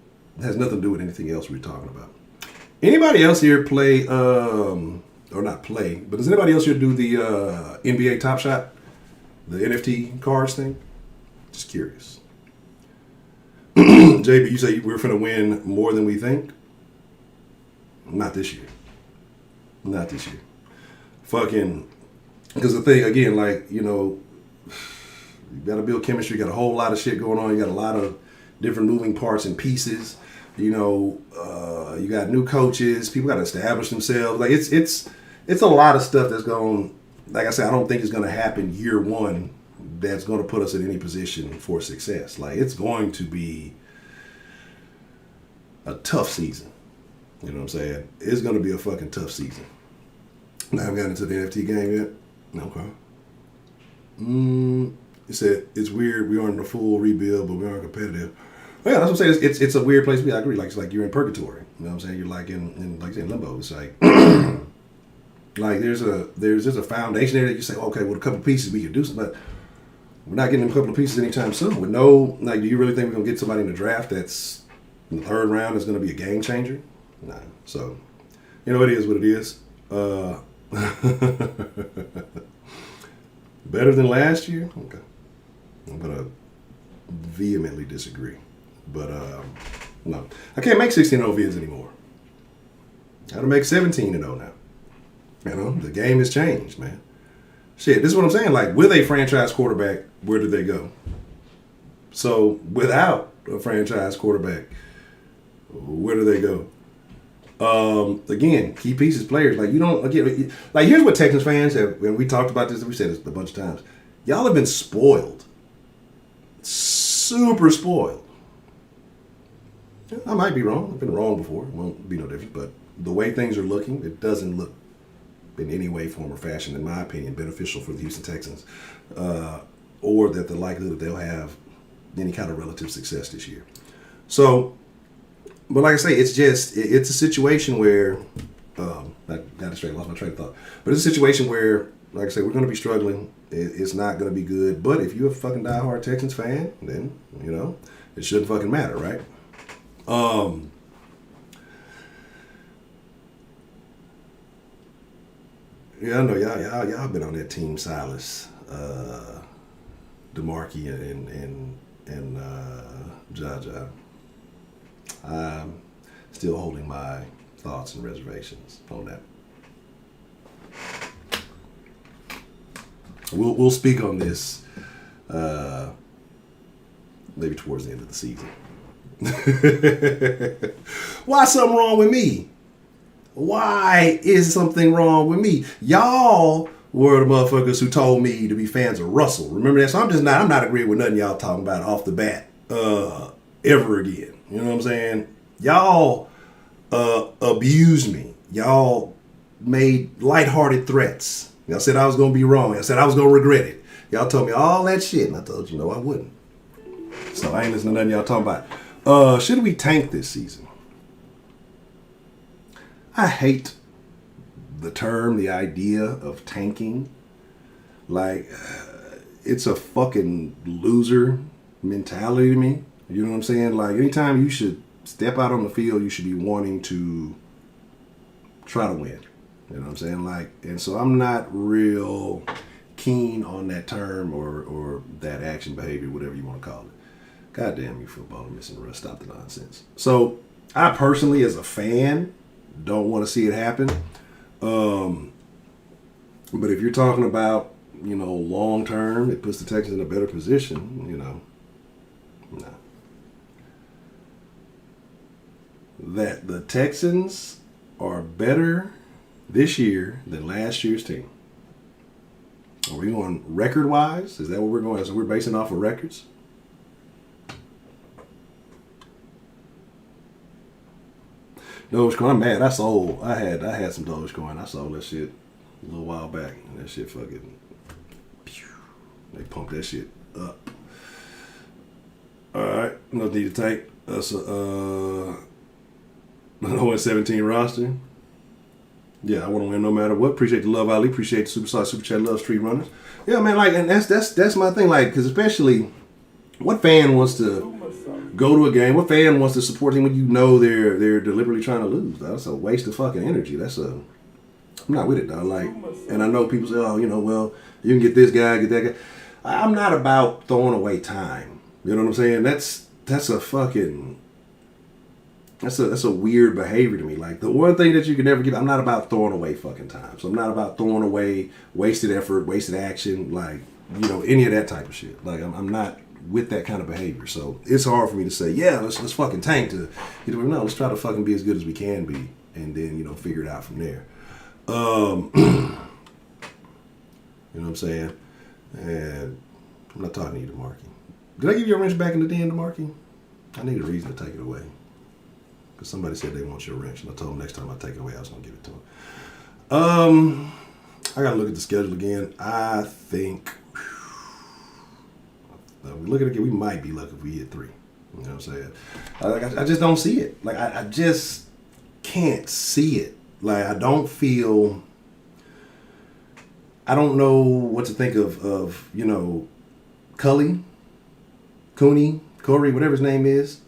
has nothing to do with anything else we're talking about. Anybody else here play, or not play, but does anybody else here do the NBA Top Shot, the NFT cards thing? Just curious. JB, you say we're finna win more than we think? Not this year. Not this year. Fucking, because the thing, again, like, you know, you got to build chemistry. You got a whole lot of shit going on. You got a lot of different moving parts and pieces. You know, you got new coaches. People got to establish themselves. Like it's a lot of stuff that's going. Like I said, I don't think it's going to happen year one. That's going to put us in any position for success. Like it's going to be a tough season. You know what I'm saying? It's going to be a fucking tough season. I haven't gotten into the NFT game yet. Okay. You said it's weird. We aren't in a full rebuild, but we aren't competitive. Well, yeah, that's what I'm saying. It's a weird place to be. I agree. Like it's like you're in purgatory. You know what I'm saying? You're like in like in limbo. It's like like there's a foundation there that you say, okay, with a couple pieces we can do something, but we're not getting a couple of pieces anytime soon. With no, like, do you really think we're gonna get somebody in the draft that's in the third round that's gonna be a game changer? Nah. So, you know, it is what it is. Better than last year? Okay. I'm gonna vehemently disagree. But no. I can't make 16-0 vids anymore. I gotta make 17-0 now. You know, the game has changed, man. Shit, this is what I'm saying. Like, with a franchise quarterback, where did they go? So, without a franchise quarterback, where do they go? Again, key pieces, players. Like, you don't, again, like, here's what Texans fans have, and we talked about this, we said this a bunch of times. Y'all have been spoiled. Super spoiled. I might be wrong. I've been wrong before. It won't be no different. But the way things are looking, it doesn't look in any way, form, or fashion, in my opinion, beneficial for the Houston Texans, or that the likelihood that they'll have any kind of relative success this year. So, but like I say, it's a situation where, I got it straight, lost my train of thought. But it's a situation where, like I say, we're going to be struggling. It's not going to be good. But if you're a fucking diehard Texans fan, then, you know, it shouldn't fucking matter, right? Yeah, I know y'all been on that team, Silas, DeMarkey and Jaja. I'm still holding my thoughts and reservations on that. We'll speak on this maybe towards the end of the season. Why something wrong with me? Why is something wrong with me? Y'all were the motherfuckers who told me to be fans of Russell. Remember that? So I'm not agreeing with nothing y'all talking about off the bat ever again. You know what I'm saying? Y'all abused me. Y'all made lighthearted threats. Y'all said I was going to be wrong. Y'all said I was going to regret it. Y'all told me all that shit, and I told you, no, I wouldn't. So I ain't listening to nothing y'all talking about. Should we tank this season? I hate the term, the idea of tanking. Like, it's a fucking loser mentality to me. You know what I'm saying? Like, anytime you should step out on the field, you should be wanting to try to win. You know what I'm saying? Like, and so I'm not real keen on that term or that action behavior, whatever you want to call it. God damn you, football, missing rust. Stop the nonsense. So I personally, as a fan, don't want to see it happen. But if you're talking about, long term, it puts the Texans in a better position, no. That the Texans are better this year than last year's team. Are we going record-wise? Is that what we're going? So we're basing off of records? Dogecoin, I'm mad. I had some Dogecoin. I sold that shit a little while back. And that shit fucking, they pumped that shit up. Alright, no need to take us a 0-17 roster. Yeah, I want to win no matter what. Appreciate the love, Ali. Appreciate the super chat love, street runners. Yeah, man, like, and that's my thing, like, because especially, what fan wants to go to a game? What fan wants to support him when you know they're deliberately trying to lose? That's a waste of fucking energy. I'm not with it, dog. Like, and I know people say, oh, well, you can get this guy, get that guy. I'm not about throwing away time. You know what I'm saying? That's a weird behavior to me. Like, the one thing that you can never give, I'm not about throwing away fucking time. So I'm not about throwing away wasted effort, wasted action, like, any of that type of shit. Like, I'm not with that kind of behavior. So it's hard for me to say, yeah, let's fucking tank to, no, let's try to fucking be as good as we can be, and then, figure it out from there. You know what I'm saying? And I'm not talking to you, DeMarcus. Did I give you a wrench back in the den, DeMarcus? I need a reason to take it away. Because somebody said they want your wrench, and I told them next time I take it away, I was going to give it to them. I got to look at the schedule again. I think, we look at it again, we might be lucky if we hit 3. You know what I'm saying? I just don't see it. Like, I just can't see it. Like, I don't know what to think of Cully, Cooney, Corey, whatever his name is.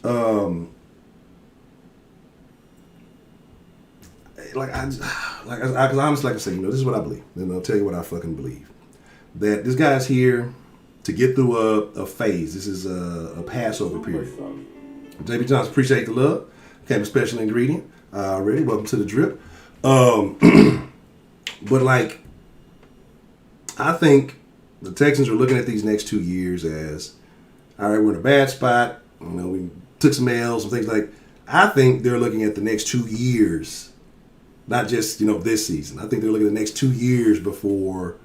Because honestly, like I say, this is what I believe. And I'll tell you what I fucking believe. That this guy's here to get through a phase. This is a Passover period. JB Johnson, appreciate the love. Came a special ingredient already. Welcome to the drip. But like, I think the Texans are looking at these next 2 years as, all right, we're in a bad spot. We took some L's, some things like. I think they're looking at the next 2 years, not just this season. I think they're looking at the next 2 years before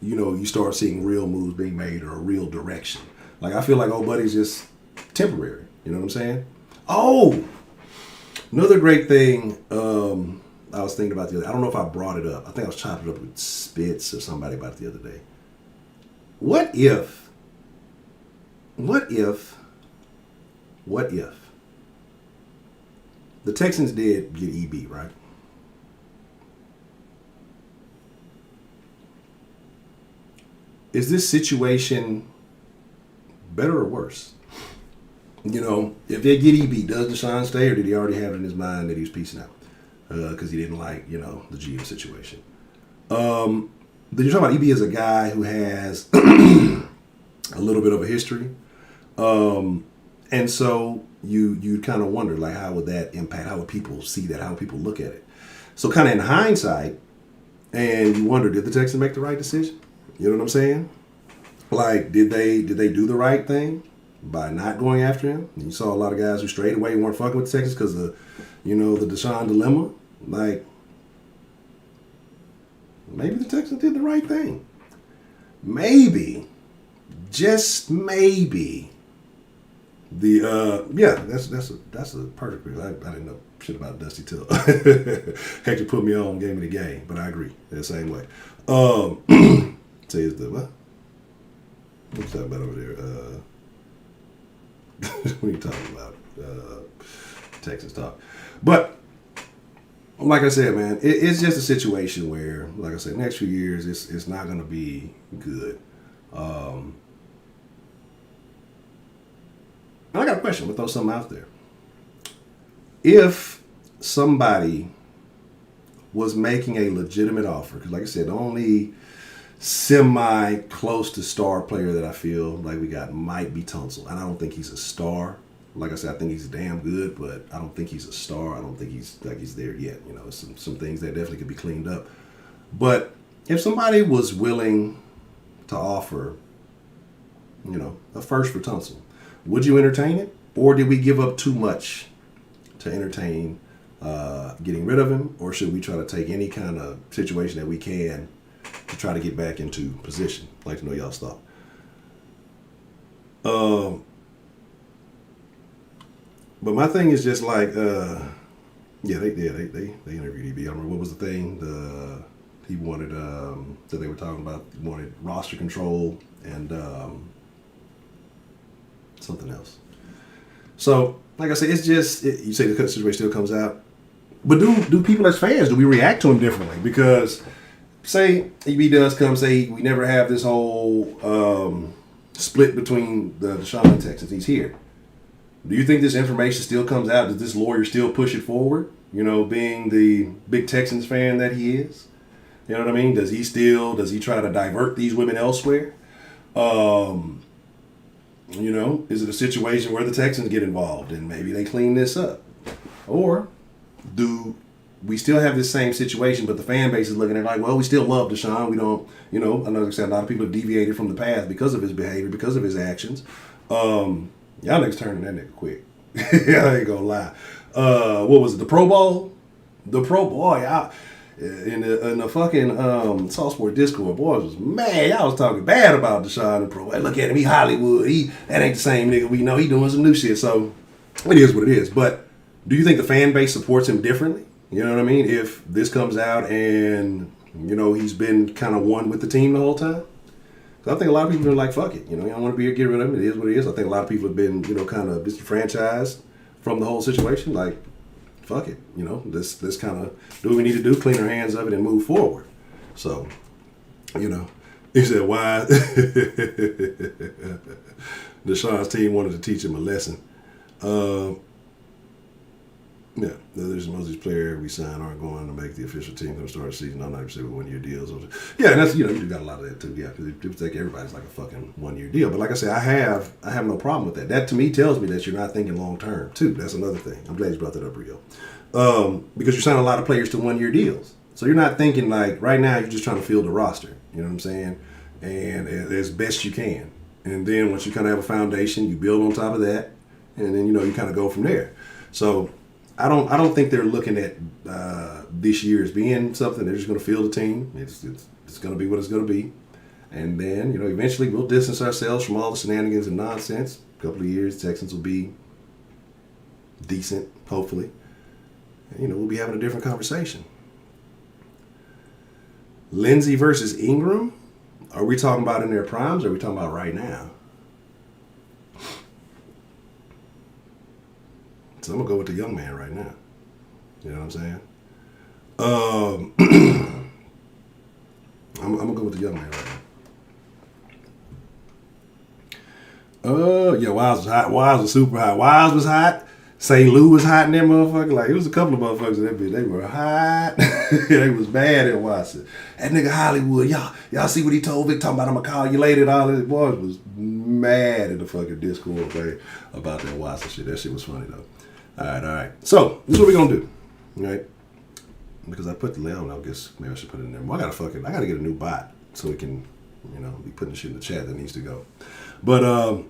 you start seeing real moves being made or a real direction. Like, I feel like old buddy's just temporary. You know what I'm saying? Oh, another great thing. I was thinking about the other. I don't know if I brought it up. I think I was chopping it up with Spitz or somebody about it the other day. What if the Texans did get EB, right? Is this situation better or worse? If they get EB, does Deshaun stay, or did he already have it in his mind that he was peacing out? Because he didn't like, the GM situation. Then you're talking about EB as a guy who has a little bit of a history. And so you kind of wonder, like, how would that impact? How would people see that? How would people look at it? So kind of in hindsight, and you wonder, did the Texans make the right decision? You know what I'm saying? Like, did they do the right thing by not going after him? You saw a lot of guys who strayed away and weren't fucking with the Texans because of, you know, the Deshaun dilemma. Like, maybe the Texans did the right thing. Maybe, just maybe, that's a perfect reason. I didn't know shit about Dusty Till. Had to put me on, gave me the game, but I agree the same way. Say is the what? What's that about over there? What are you talking about? Texas talk. But like I said, man, it's just a situation where, like I said, next few years it's not going to be good. I got a question. I'm going to throw something out there. If somebody was making a legitimate offer, because like I said, the only semi-close to star player that I feel like we got might be Tunsil. And I don't think he's a star. Like I said, I think he's damn good, but I don't think he's a star. I don't think he's there yet. You know, some things that definitely could be cleaned up. But if somebody was willing to offer, you know, a first for Tunsil, would you entertain it? Or did we give up too much to entertain getting rid of him? Or should we try to take any kind of situation that we can to try to get back into position? I'd like to know y'all's thought. But my thing is just like, they interviewed EB. I remember what was the thing? He wanted that they were talking about. He wanted roster control and something else. So, like I said, it's just you say the situation still comes out, but do people as fans, do we react to him differently? Because say EB does come, say we never have this whole split between the Deshaun and Texans. He's here. Do you think this information still comes out? Does this lawyer still push it forward? You know, being the big Texans fan that he is. You know what I mean? Does he try to divert these women elsewhere? You know, is it a situation where the Texans get involved and maybe they clean this up? Or do we still have this same situation, but the fan base is looking at it like, well, we still love Deshaun. We don't, you know, I know a lot of people have deviated from the path because of his behavior, because of his actions. Y'all niggas turning that nigga quick. I ain't gonna lie. What was it, the Pro Bowl? The Pro Bowl, y'all. In the fucking Sauce Sport Discord, boys was mad. Y'all was talking bad about Deshaun and Pro. Hey, look at him, he Hollywood. That ain't the same nigga we know. He doing some new shit. So it is what it is. But do you think the fan base supports him differently? You know what I mean? If this comes out and, you know, he's been kind of one with the team the whole time? I think a lot of people are like, fuck it. You know, you don't want to be here, get rid of him. It is what it is. I think a lot of people have been, you know, kind of disenfranchised from the whole situation. Like, fuck it. You know, let's kind of do what we need to do, clean our hands of it, and move forward. So, you know, he said, why? Deshaun's team wanted to teach him a lesson. Yeah, there's most of these players we sign aren't going to make the official team from the start of the season. I'm not with 1 year deals. Yeah, and that's, you know, you got a lot of that too. Yeah, because people think everybody's like a fucking 1 year deal. But like I said, I have no problem with that. That to me tells me that you're not thinking long term too. That's another thing. I'm glad you brought that up, Rio. Because you're signing a lot of players to 1 year deals. So you're not thinking like right now you're just trying to fill the roster. You know what I'm saying? And as best you can. And then once you kind of have a foundation, you build on top of that, and then, you know, you kind of go from there. So I don't think they're looking at this year as being something. They're just going to field the team. It's going to be what it's going to be. And then, you know, eventually we'll distance ourselves from all the shenanigans and nonsense. A couple of years, Texans will be decent, hopefully. And, you know, we'll be having a different conversation. Lindsey versus Ingram? Are we talking about in their primes, or are we talking about right now? So I'm going to go with the young man right now. You know what I'm saying? I'm going to go with the young man right now. Yeah, Wiles was hot. Wiles was super hot. Wiles was hot. St. Lou was hot in that motherfucker. Like, it was a couple of motherfuckers in that bitch. They were hot. They was bad at Watson. That nigga Hollywood, y'all see what he told Vic, talking about I'm going to call you later and all this. Boys was mad in the fucking Discord, man, about that Watson shit. That shit was funny, though. All right. So, this is what we're going to do, right? Because I put the layout, I guess maybe I should put it in there. Well, I got to get a new bot so it can You know, be putting shit in the chat that needs to go. But I'm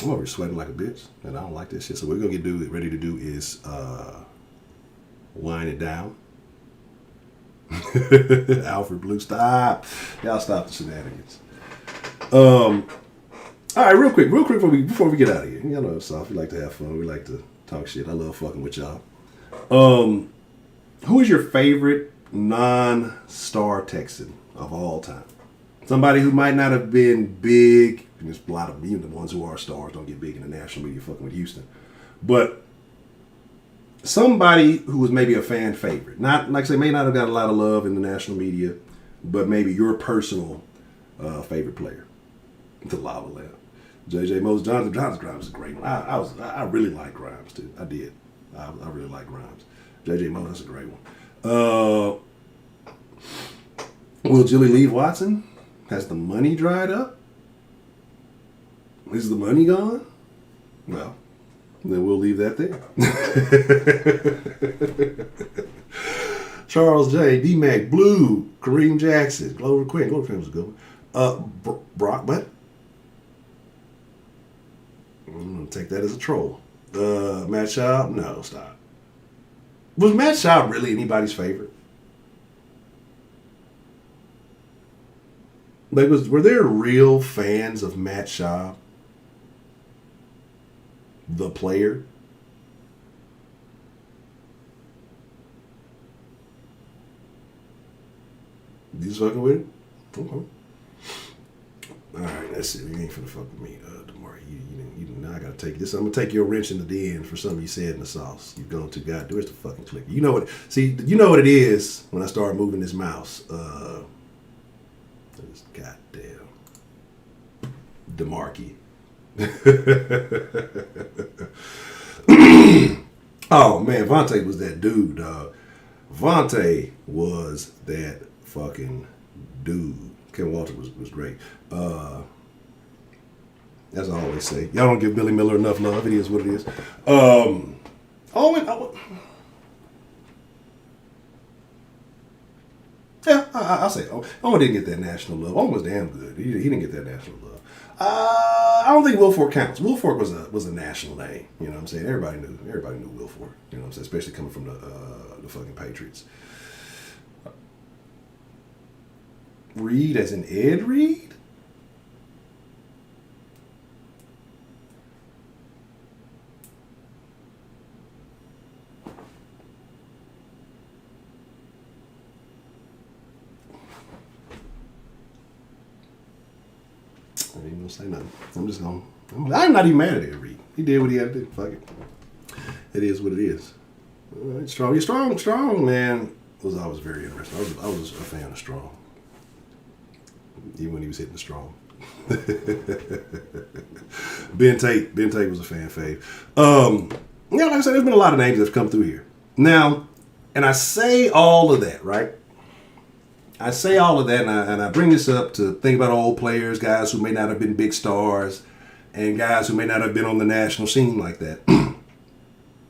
over here sweating like a bitch, and I don't like this shit. So what we're gonna get ready to do is wind it down. Alfred Blue, stop! Y'all stop the shenanigans. All right, real quick before we get out of here. Y'all know it's soft. We like to have fun. We like to talk shit. I love fucking with y'all. Who is your favorite non-star Texan of all time? Somebody who might not have been big. There's a lot of even the ones who are stars don't get big in the national media fucking with Houston. But somebody who was maybe a fan favorite. Not, like I say, may not have got a lot of love in the national media, but maybe your personal favorite player. The Lava Lamp. J.J. Moses Johnson Grimes is a great one. I really like Grimes, too. I did. I really like Grimes. J.J. Moses, that's a great one. Will Jilly leave Watson? Has the money dried up? Is the money gone? Well, then we'll leave that there. Charles J, D-Mac, Blue, Kareem Jackson, Glover Quinn. Glover Quinn was a good one. Brock Butt. I'm going to take that as a troll. Matt Schaub? No, stop. Was Matt Schaub really anybody's favorite? Like, were there real fans of Matt Schaub? The player? You just fucking with it? Okay. Alright, that's it. You ain't finna fuck with me, DeMar. You now I gotta take this. I'm gonna take your wrench into the end for something you said in the sauce. You've gone too god. Where's the fucking clicker? You know what? See, you know what it is when I start moving this mouse. This goddamn DeMarkey. Oh man, Vontae was that dude, dog. Vontae was that fucking dude. Kevin Walter was great. As I always say, y'all don't give Billy Miller enough love. It is what it is. I'll say Owen didn't get that national love. Owen was damn good. He didn't get that national love. I don't think Wilfork counts. Wilfork was a national name. You know what I'm saying? Everybody knew Wilfork. You know what I'm saying? Especially coming from the fucking Patriots. Reed as in Ed Reed? I ain't gonna say nothing. I'm not even mad at Ed Reed. He did what he had to do. Fuck it. It is what it is. Strong. You're strong, man. Was always very interesting. I was a fan of Strong. Even when he was hitting the Strong. Ben Tate was a fan fave. Yeah, like I said, there's been a lot of names that have come through here. Now, and I say all of that, right? I say all of that, and I bring this up to think about old players, guys who may not have been big stars, and guys who may not have been on the national scene like that.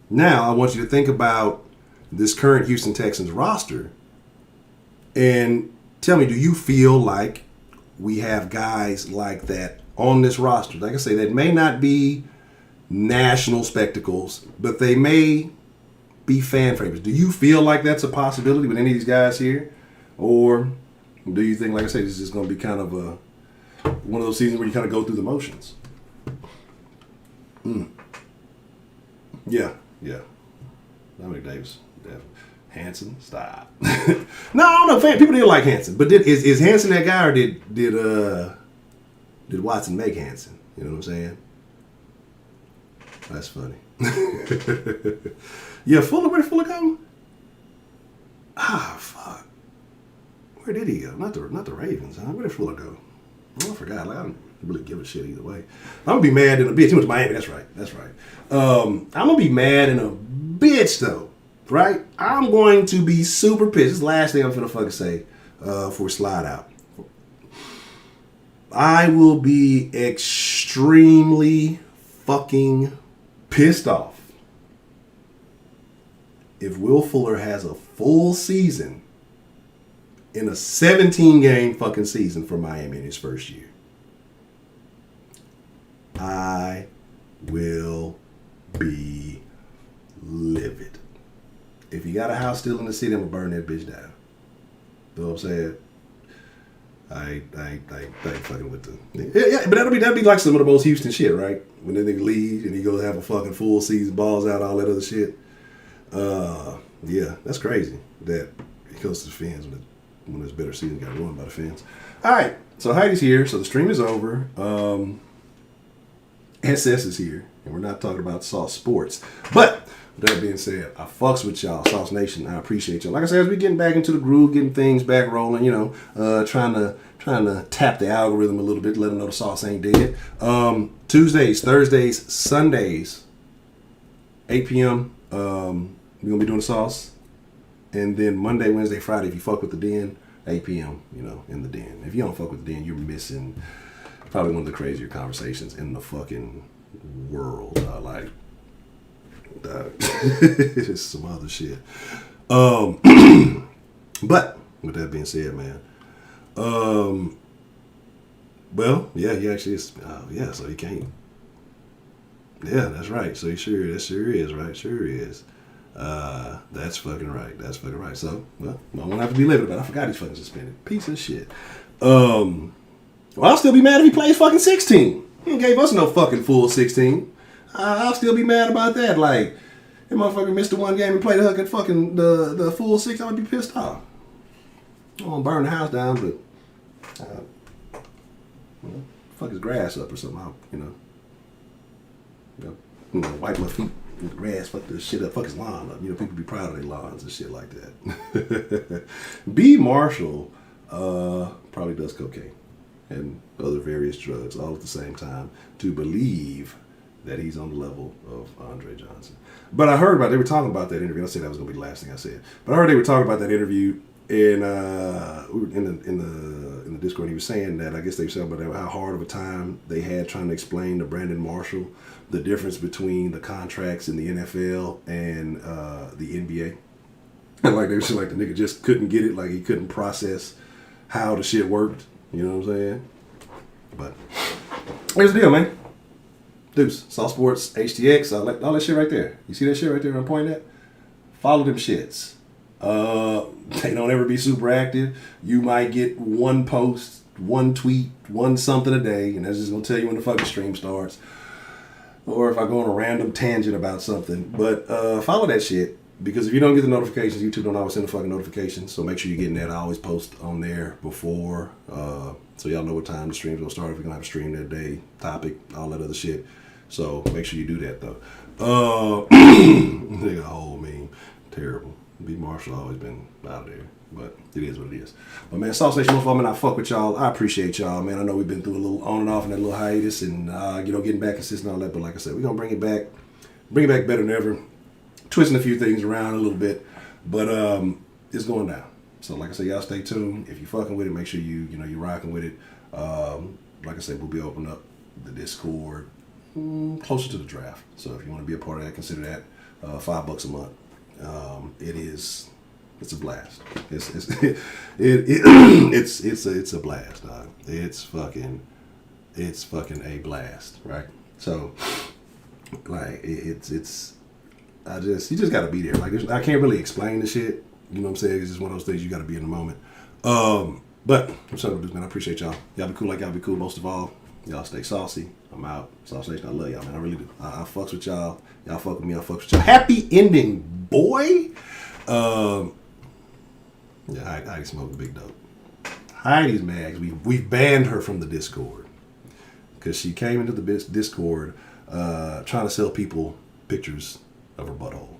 Now, I want you to think about this current Houston Texans roster, and tell me, do you feel like we have guys like that on this roster? Like I say, that may not be national spectacles, but they may be fan favorites. Do you feel like that's a possibility with any of these guys here? Or do you think, like I said, this is going to be kind of one of those seasons where you kind of go through the motions? Yeah. Dominic Davis, definitely. Hanson, stop. No, I don't know. People didn't like Hanson, but is Hanson that guy, or did Watson make Hanson? You know what I'm saying? That's funny. Yeah, Fuller. Where did Fuller go? Fuck. Where did he go? Not the Ravens, huh? Where did Fuller go? Oh, I forgot. Like, I don't really give a shit either way. I'm gonna be mad in a bitch. He went to Miami. That's right. I'm gonna be mad in a bitch though. Right? I'm going to be super pissed. This is the last thing I'm gonna fucking say before we slide out. I will be extremely fucking pissed off if Will Fuller has a full season in a 17-game fucking season for Miami in his first year. I will be livid. If you got a house still in the city, I'm gonna burn that bitch down. You know what I'm saying? I ain't fucking with the. Yeah, but that'd be like some of the most Houston shit, right? When that nigga leaves and he goes have a fucking full season, balls out, all that other shit. Yeah, that's crazy that he goes to the fans when his better season got ruined by the fans. All right, so Heidi's here, so the stream is over. SS is here, and we're not talking about Sauce Sports. But with that being said, I fucks with y'all, Sauce Nation. I appreciate y'all. Like I said, as we getting back into the groove, getting things back rolling, you know, trying to tap the algorithm a little bit, let them know the sauce ain't dead. Tuesdays, Thursdays, Sundays, 8 p.m. We're gonna be doing the sauce, and then Monday, Wednesday, Friday, if you fuck with the den, 8 p.m. You know, in the den. If you don't fuck with the den, you're missing probably one of the crazier conversations in the fucking world. It's some other shit. But with that being said, man. Well, yeah, he actually is. Yeah, so he can't. Yeah, that's right. So he sure is, right? Sure is. That's fucking right. That's fucking right. So, well, I won't have to be livid about it. I forgot he's fucking suspended. Piece of shit. Well, I'll still be mad if he plays fucking 16. He ain't gave us no fucking full 16. I'll still be mad about that. Like, that motherfucker missed the one game and played the fucking the full 6. I would be pissed off. I won't burn the house down, but fuck his grass up or something. Wipe my feet in the grass, fuck this shit up, fuck his lawn up. You know, people be proud of their lawns and shit like that. B. Marshall probably does cocaine and other various drugs all at the same time to believe that he's on the level of Andre Johnson. But I heard they were talking about that interview. I said that was going to be the last thing I said. But I heard they were talking about that interview in the Discord. He was saying that I guess they were saying about how hard of a time they had trying to explain to Brandon Marshall the difference between the contracts in the NFL and the NBA. And like they were saying, like the nigga just couldn't get it, like he couldn't process how the shit worked. You know what I'm saying? But here's the deal, man. Deuce, Sauce Sports, HTX, all that shit right there. You see that shit right there I'm pointing at? Follow them shits. They don't ever be super active. You might get one post, one tweet, one something a day, and that's just gonna tell you when the fucking stream starts. Or if I go on a random tangent about something. But follow that shit, because if you don't get the notifications, YouTube don't always send the fucking notifications. So make sure you're getting that. I always post on there before, so y'all know what time the stream's gonna start. If we're gonna have a stream that day, topic, all that other shit. So make sure you do that though. Nigga, whole meme, terrible. B. Marshall always been out of there, but it is what it is. But man, Sauce Nation, man, I fuck with y'all. I appreciate y'all, man. I know we've been through a little on and off in that little hiatus, and getting back consistent and all that. But like I said, we're gonna bring it back better than ever. Twisting a few things around a little bit, but it's going down. So like I said, y'all stay tuned. If you fucking with it, make sure you're rocking with it. Like I said, we'll be opening up the Discord closer to the draft. So if you want to be a part of that, consider that $5 a month. It's a blast. It's a blast, dog. It's fucking a blast, right? So like you just gotta be there. Like I can't really explain the shit. You know what I'm saying? It's just one of those things you gotta be in the moment. But I'm sorry, man. I appreciate y'all. Y'all be cool like y'all be cool. Most of all, y'all stay saucy. I'm out. Sauce Nation, I love y'all, man. I really do. I fucks with y'all. Y'all fuck with me. I fucks with y'all. Happy ending, boy. Yeah, Heidi smoked big dope. Heidi's mad. We banned her from the Discord because she came into the Discord trying to sell people pictures of her butthole.